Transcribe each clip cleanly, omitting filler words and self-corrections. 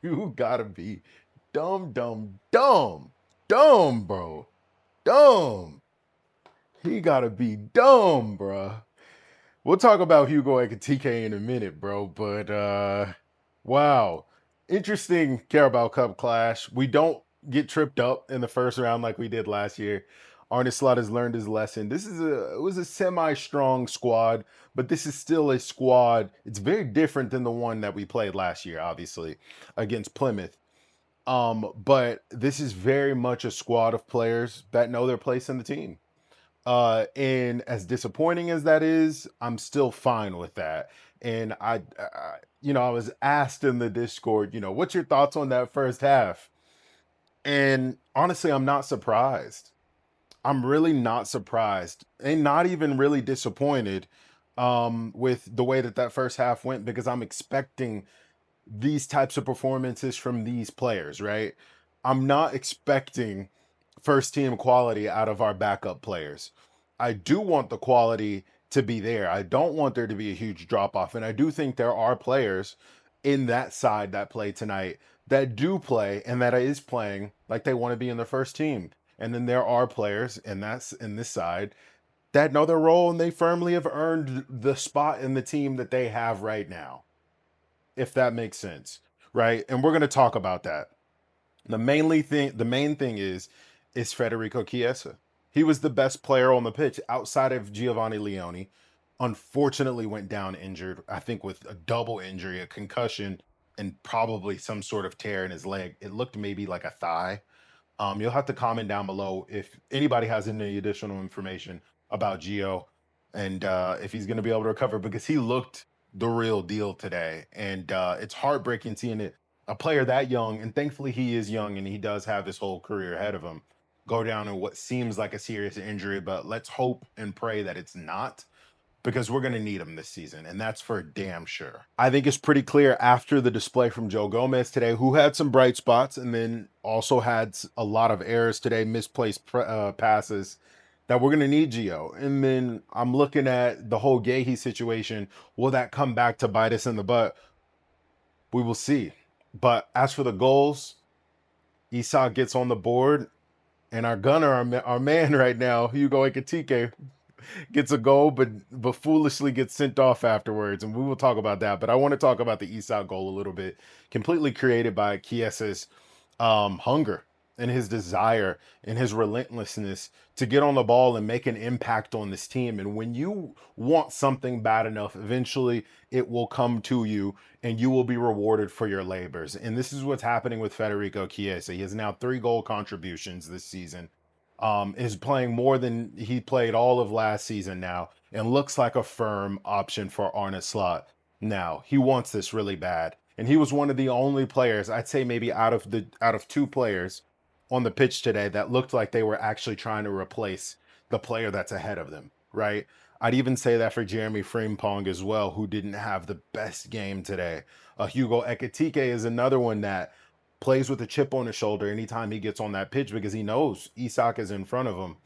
You gotta be dumb, dumb, dumb, dumb, bro. Dumb. He gotta be dumb, bro. We'll talk about Hugo Ekitike in a minute, bro. But wow, interesting Carabao Cup clash. We don't get tripped up in the first round like we did last year. Arne Slot has learned his lesson. It was a semi-strong squad, but this is still a squad. It's very different than the one that we played last year, obviously, against Plymouth. But this is very much a squad of players that know their place in the team. And as disappointing as that is, I'm still fine with that. And I was asked in the Discord, what's your thoughts on that first half? And honestly, I'm not surprised. I'm really not surprised and not even really disappointed with the way that first half went because I'm expecting these types of performances from these players, right? I'm not expecting first team quality out of our backup players. I do want the quality to be there. I don't want there to be a huge drop off. And I do think there are players in that side that play tonight that do play and that is playing like they want to be in the first team. And then there are players, and that's in this side, that know their role and they firmly have earned the spot in the team that they have right now, if that makes sense, right? And we're going to talk about that. The main thing is Federico Chiesa. He was the best player on the pitch outside of Giovanni Leone. Unfortunately, went down injured. I think with a double injury, a concussion, and probably some sort of tear in his leg. It looked maybe like a thigh. You'll have to comment down below if anybody has any additional information about Gio and if he's going to be able to recover because he looked the real deal today. And it's heartbreaking seeing it. A player that young, and thankfully he is young and he does have his whole career ahead of him, go down in what seems like a serious injury, but let's hope and pray that it's not because we're going to need him this season, and that's for damn sure. I think it's pretty clear after the display from Joe Gomez today, who had some bright spots and then also had a lot of errors today, misplaced passes, that we're going to need Gio. And then I'm looking at the whole Gahey situation. Will that come back to bite us in the butt? We will see. But as for the goals, Isak gets on the board, and our gunner, our man right now, Hugo Ekitike, gets a goal, but foolishly gets sent off afterwards, and we will talk about that. But I want to talk about the Isak goal a little bit, completely created by Chiesa's hunger and his desire and his relentlessness to get on the ball and make an impact on this team. And when you want something bad enough, eventually it will come to you and you will be rewarded for your labors. And this is what's happening with Federico Chiesa. He has now 3 goal contributions this season, is playing more than he played all of last season now, and looks like a firm option for Arne Slot. Now he wants this really bad, and he was one of the only players, I'd say maybe out of 2 players on the pitch today, that looked like they were actually trying to replace the player that's ahead of them. Right? I'd even say that for Jeremy Frimpong as well, who didn't have the best game today. Hugo Ekitike is another one that plays with a chip on his shoulder anytime he gets on that pitch because he knows Isak is in front of him.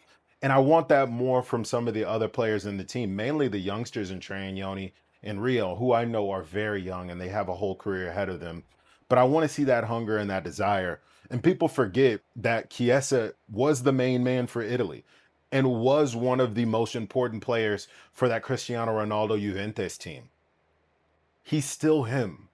And I want that more from some of the other players in the team, mainly the youngsters in Train, Yoni, and Rio, who I know are very young and they have a whole career ahead of them. But I want to see that hunger and that desire. And people forget that Chiesa was the main man for Italy and was one of the most important players for that Cristiano Ronaldo Juventus team. He's still him,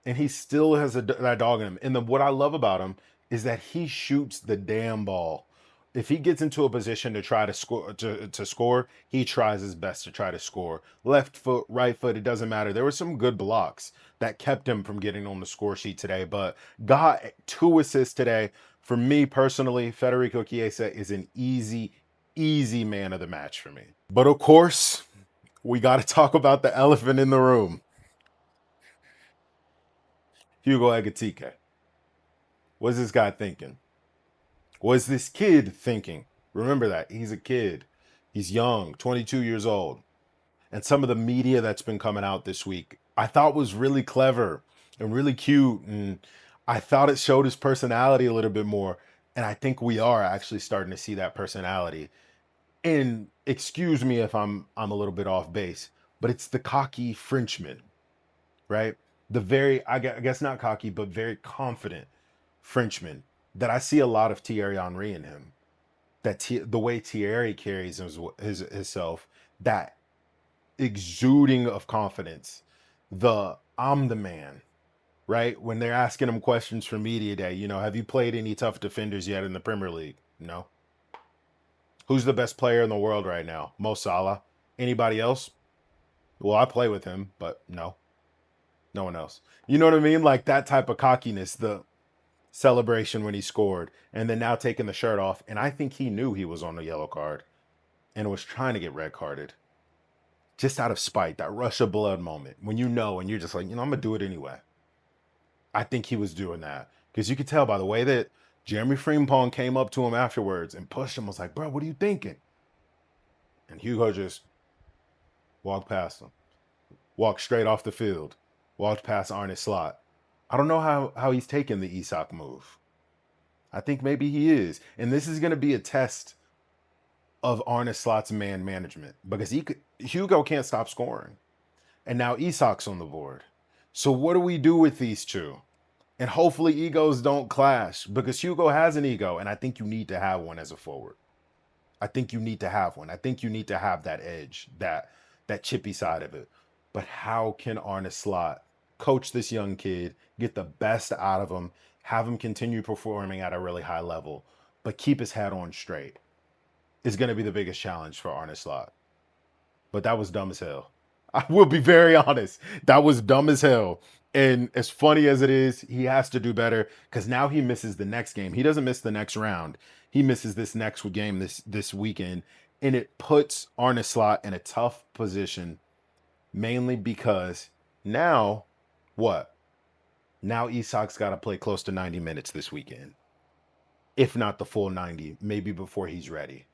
and he still has that dog in him. And what I love about him is that he shoots the damn ball. If he gets into a position to try to score, he tries his best to try to score. Left foot, right foot, it doesn't matter. There were some good blocks that kept him from getting on the score sheet today, but got 2 assists today. For me personally, Federico Chiesa is an easy man of the match for me. But of course, we got to talk about the elephant in the room, Hugo Ekitike. What's this guy thinking? What's this kid thinking? Remember that. He's a kid. He's young, 22 years old. And some of the media that's been coming out this week, I thought was really clever and really cute. And I thought it showed his personality a little bit more. And I think we are actually starting to see that personality. And excuse me if I'm a little bit off base, but it's the cocky Frenchman, right? The very, I guess not cocky, but very confident Frenchman that I see a lot of Thierry Henry in him. The way Thierry carries himself, that exuding of confidence, the I'm the man, right? When they're asking him questions for media day, have you played any tough defenders yet in the Premier League? No. Who's the best player in the world right now? Mo Salah. Anybody else? Well, I play with him, but no, no one else. You know what I mean? Like that type of cockiness, the celebration when he scored, and then now taking the shirt off. And I think he knew he was on the yellow card and was trying to get red carded just out of spite, that rush of blood moment when and you're just like, I'm going to do it anyway. I think he was doing that because you could tell by the way that Jeremy Frimpong came up to him afterwards and pushed him, was like, bro, what are you thinking? And Hugo just walked past him, walked straight off the field, walked past Arne Slot. I don't know how he's taking the Isak move. I think maybe he is. And this is going to be a test of Arne Slot's man management because Hugo can't stop scoring. And now Isak's on the board. So what do we do with these two? And hopefully egos don't clash because Hugo has an ego, and I think you need to have one as a forward. I think you need to have one. I think you need to have that edge, that chippy side of it. But how can Arne Slot coach this young kid, get the best out of him, have him continue performing at a really high level, but keep his head on straight? Is going to be the biggest challenge for Arne Slot. But that was dumb as hell. I will be very honest. That was dumb as hell. And as funny as it is, he has to do better because now he misses the next game. He doesn't miss the next round. He misses this next game this weekend. And it puts Arne Slot in a tough position, mainly because now, what? Now Isak's got to play close to 90 minutes this weekend, if not the full 90, maybe before he's ready.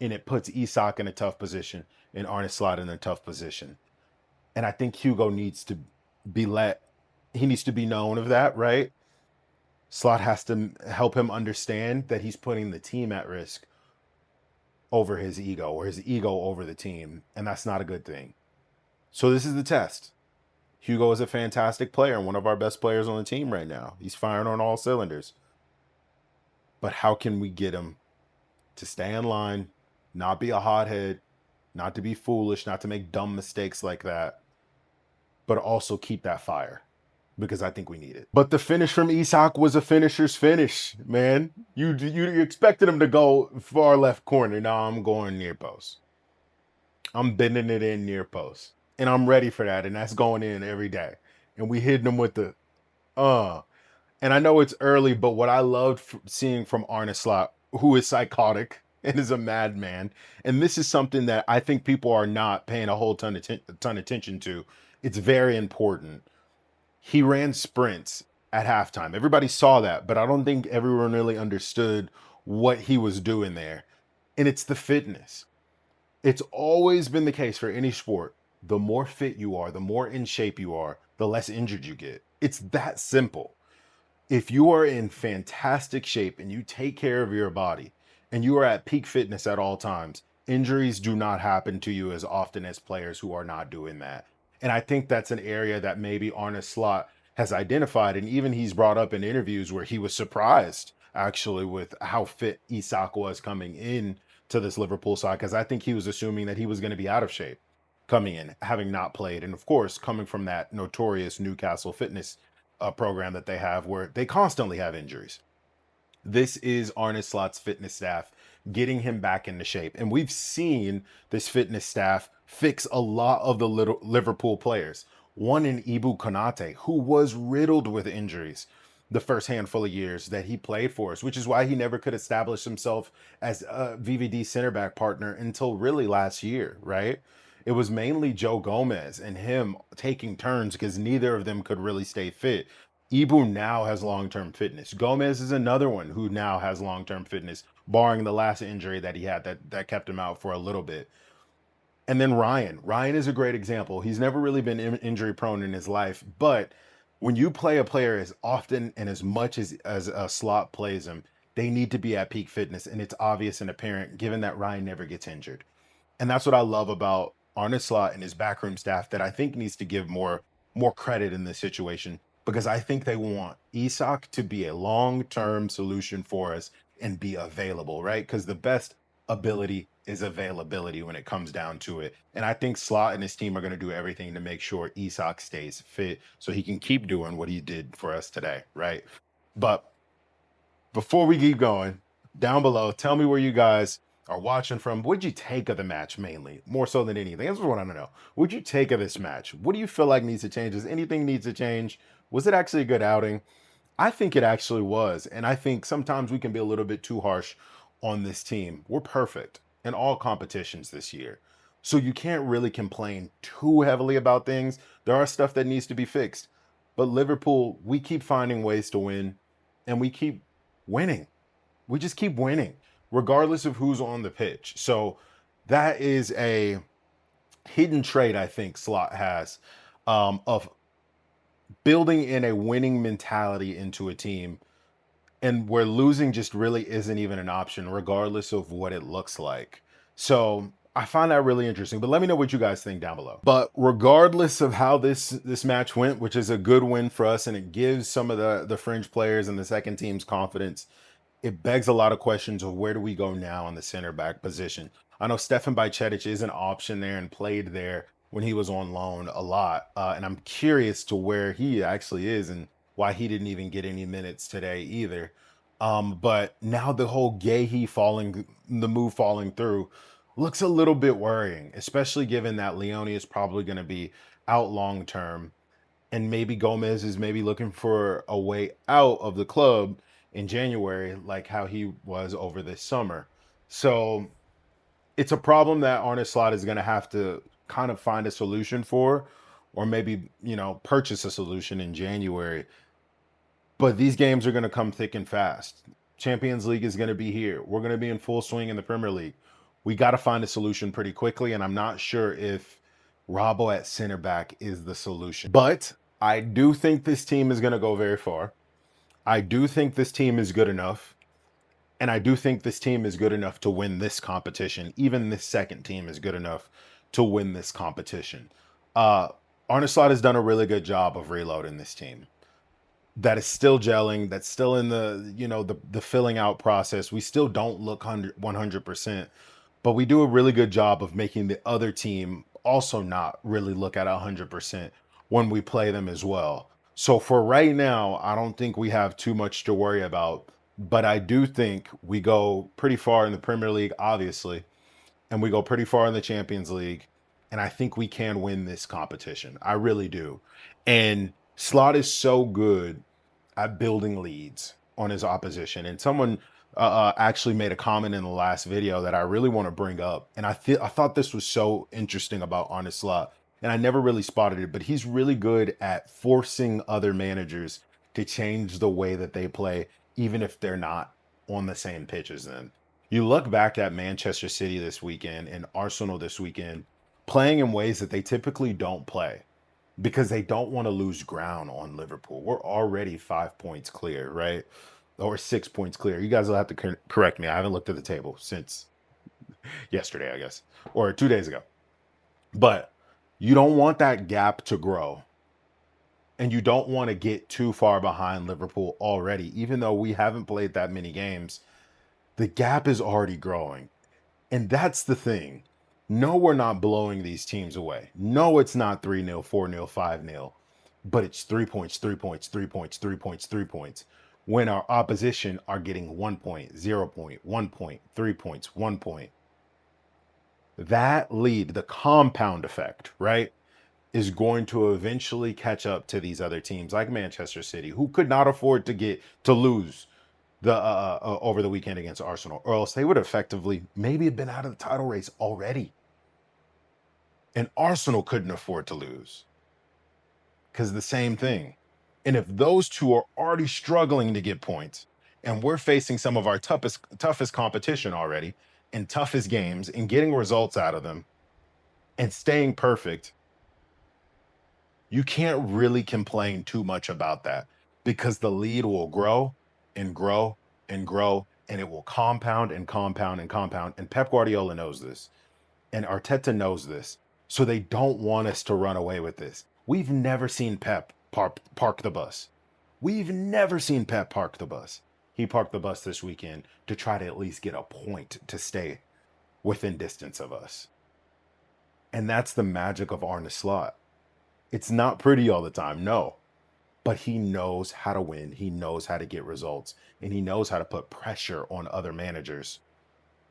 And it puts Isak in a tough position and Arne Slot in a tough position. And I think Hugo needs to he needs to be known of that, right? Slot has to help him understand that he's putting the team at risk over his ego or his ego over the team. And that's not a good thing. So this is the test. Hugo is a fantastic player and one of our best players on the team right now. He's firing on all cylinders. But how can we get him to stay in line, not be a hothead, not to be foolish, not to make dumb mistakes like that, but also keep that fire? Because I think we need it. But the finish from Isak was a finisher's finish, man. You expected him to go far left corner. Now I'm going near post. I'm bending it in near post. And I'm ready for that. And that's going in every day. And we hitting him with the And I know it's early, but what I loved seeing from Arne Slot, who is psychotic and is a madman, and this is something that I think people are not paying a whole ton of attention to. It's very important. He ran sprints at halftime. Everybody saw that, but I don't think everyone really understood what he was doing there. And it's the fitness. It's always been the case for any sport. The more fit you are, the more in shape you are, the less injured you get. It's that simple. If you are in fantastic shape and you take care of your body and you are at peak fitness at all times, injuries do not happen to you as often as players who are not doing that. And I think that's an area that maybe Arne Slot has identified. And even he's brought up in interviews where he was surprised actually with how fit Isak was coming in to this Liverpool side. Because I think he was assuming that he was going to be out of shape coming in, having not played. And of course, coming from that notorious Newcastle fitness program that they have where they constantly have injuries. This is Arne Slot's fitness staff getting him back into shape. And we've seen this fitness staff fix a lot of the Liverpool players. One in Ibu Konate, who was riddled with injuries the first handful of years that he played for us, which is why he never could establish himself as a VVD center back partner until really last year, right? It was mainly Joe Gomez and him taking turns because neither of them could really stay fit. Ibu now has long-term fitness. Gomez is another one who now has long-term fitness, barring the last injury that he had that kept him out for a little bit. And then Ryan. Ryan is a great example. He's never really been injury prone in his life, but when you play a player as often and as much as a Slot plays him, they need to be at peak fitness, and it's obvious and apparent given that Ryan never gets injured. And that's what I love about Arne Slot and his backroom staff that I think needs to give more more credit in this situation because I think they want Isak to be a long-term solution for us and be available, right? Because the best ability is availability when it comes down to it. And I think Slot and his team are going to do everything to make sure Isak stays fit so he can keep doing what he did for us today, right? But before we keep going, down below, tell me where you guys are watching from. What'd you take of the match mainly? More so than anything. That's what I want to know. What'd you take of this match? What do you feel like needs to change? Does anything needs to change? Was it actually a good outing? I think it actually was. And I think sometimes we can be a little bit too harsh on this team. We're perfect in all competitions this year. So you can't really complain too heavily about things. There are stuff that needs to be fixed. But Liverpool, we keep finding ways to win and we keep winning. We just keep winning, regardless of who's on the pitch. So that is a hidden trait I think Slot has of building in a winning mentality into a team and where losing just really isn't even an option, regardless of what it looks like. So I find that really interesting. But let me know what you guys think down below. But regardless of how this match went, which is a good win for us, and it gives some of the fringe players and the second team's confidence, it begs a lot of questions of where do we go now in the center back position. I know Stefan Bajcetic is an option there and played there when he was on loan a lot, and I'm curious to where he actually is and why he didn't even get any minutes today either. But now the whole Gahey the move falling through looks a little bit worrying, especially given that Leone is probably going to be out long term and maybe Gomez is maybe looking for a way out of the club in January, like how he was over this summer. So it's a problem that Arne Slot is going to have to kind of find a solution for, or maybe, purchase a solution in January. But these games are going to come thick and fast. Champions League is going to be here. We're going to be in full swing in the Premier League. We got to find a solution pretty quickly. And I'm not sure if Robbo at center back is the solution. But I do think this team is going to go very far. I do think this team is good enough. And I do think this team is good enough to win this competition. Even this second team is good enough to win this competition. Uh, Arne Slot has done a really good job of reloading this team. That is still gelling. That's still in the filling out process. We still don't look 100%, but we do a really good job of making the other team also not really look at 100% when we play them as well. So for right now, I don't think we have too much to worry about, but I do think we go pretty far in the Premier League, obviously, and we go pretty far in the Champions League. And I think we can win this competition. I really do. And Slot is so good at building leads on his opposition. And someone actually made a comment in the last video that I really want to bring up. And I thought this was so interesting about Arne Slot. And I never really spotted it, but he's really good at forcing other managers to change the way that they play, even if they're not on the same pitch as them. You look back at Manchester City this weekend and Arsenal this weekend playing in ways that they typically don't play because they don't want to lose ground on Liverpool. We're already 5 points clear, right? Or 6 points clear. You guys will have to correct me. I haven't looked at the table since yesterday, I guess, or 2 days ago. But you don't want that gap to grow. And you don't want to get too far behind Liverpool already. Even though we haven't played that many games, the gap is already growing. And that's the thing. No, we're not blowing these teams away. No, it's not 3-0, 4-0, 5-0, but it's 3 points, 3 points, 3 points, 3 points, 3 points. When our opposition are getting 1 point, 0 point, 1 point, 3 points, 1 point. That lead, the compound effect, right, is going to eventually catch up to these other teams like Manchester City, who could not afford to lose the over the weekend against Arsenal, or else they would effectively maybe have been out of the title race already. And Arsenal couldn't afford to lose because the same thing. And if those two are already struggling to get points, and we're facing some of our toughest competition already, and toughest games, and getting results out of them, and staying perfect, you can't really complain too much about that because the lead will grow and grow and grow, and it will compound and compound and compound. And Pep Guardiola knows this, and Arteta knows this. So they don't want us to run away with this. We've never seen Pep park the bus. We've never seen Pep park the bus. He parked the bus this weekend to try to at least get a point to stay within distance of us. And that's the magic of Arne Slot. It's not pretty all the time, no. But he knows how to win. He knows how to get results. And he knows how to put pressure on other managers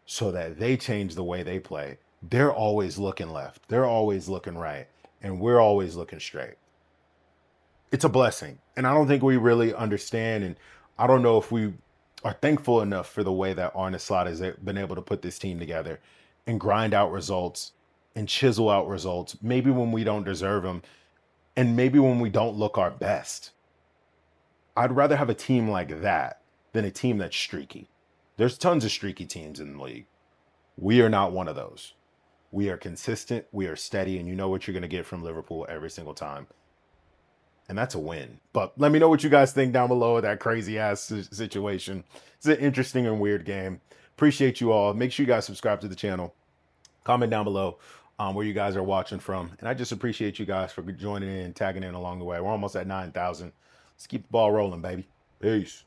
so that they change the way they play. They're always looking left. They're always looking right. And we're always looking straight. It's a blessing. And I don't think we really understand. And I don't know if we are thankful enough for the way that Arne Slot has been able to put this team together and grind out results and chisel out results, maybe when we don't deserve them and maybe when we don't look our best. I'd rather have a team like that than a team that's streaky. There's tons of streaky teams in the league. We are not one of those. We are consistent, we are steady, and you know what you're going to get from Liverpool every single time. And that's a win. But let me know what you guys think down below of that crazy ass situation. It's an interesting and weird game. Appreciate you all. Make sure you guys subscribe to the channel. Comment down below where you guys are watching from. And I just appreciate you guys for joining in and tagging in along the way. We're almost at 9,000. Let's keep the ball rolling, baby. Peace.